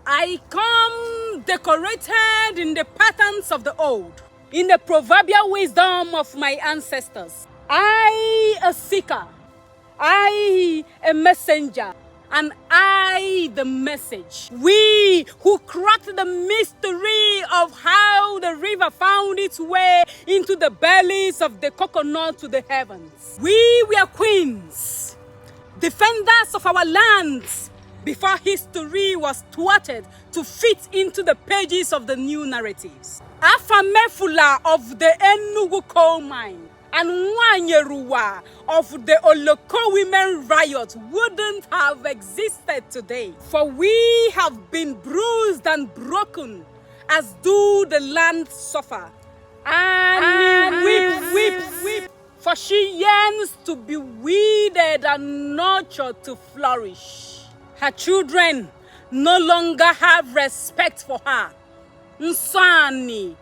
I come decorated in the patterns of the old, in the proverbial wisdom of my ancestors. I, a seeker, I, a messenger, and I, the message. We who cracked the mystery of how the river found its way into the bellies of the coconut to the heavens. We were queens, defenders of our lands, before history was thwarted to fit into the pages of the new narratives. Afamefula of the Nwoke coal mine and Nwaanyị of the Oloko women riot wouldn't have existed today, for we have been bruised and broken, as do the land suffer. And weep, for she yearns to be weeded and nurtured to flourish. Her children no longer have respect for her. Nwaanyị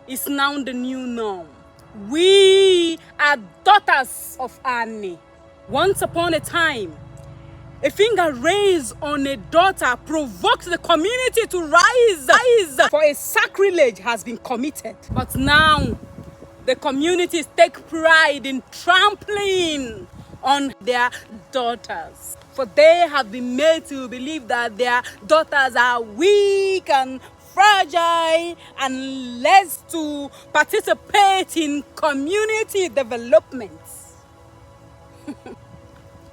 is now the new norm. We are daughters of Ani. Once upon a time, a finger raised on a daughter provoked the community to rise, for a sacrilege has been committed. But now, the communities take pride in trampling on their daughters, for they have been made to believe that their daughters are weak and fragile and less to participate in community development.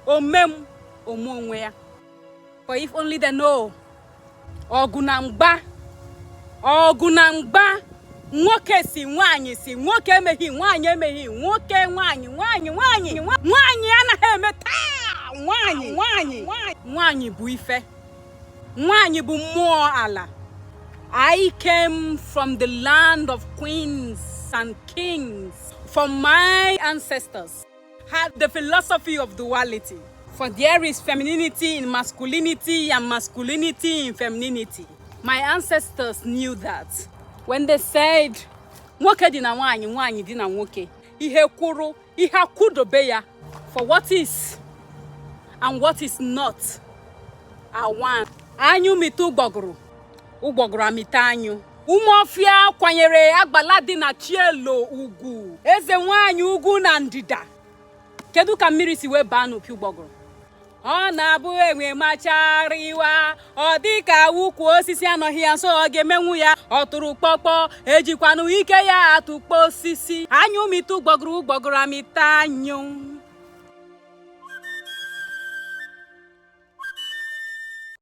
Omem omonwea. For if only they know, ogunangba, nwoke si nwaanyị si nwoke emeghị nwaanyị emeghị nwoke nwaanyị anaghị eme taa nwaanyị bụ ife, nwaanyị bụ mmụọ ala. I came from the land of queens and kings, for my ancestors had the philosophy of duality. For there is femininity in masculinity and masculinity in femininity. My ancestors knew that. When they said, nwoke di na nwaanyị, nwaanyị di na nwoke, ihe kwuru, ihe akwudobe ya, for what is and what is not are one. Anyu mitu gboguru, ugboguru amita anyu. Umofia kwanyere agbala di na chielo ugwu. Eze nwaanyị ugwu na ndịda. Kedu ka mmiri si wee baa n'opi ugboguru? Ọ na-abụ enwe machariwa, ọ dị ka ukwu osisi anọghị ya nso, ọ ga-emenwu ya, ọ tụrụ kpọkpọ, ejikwanụ ike ya atụkpọ osisi. Anyụ mitu gboguru amita anyụ.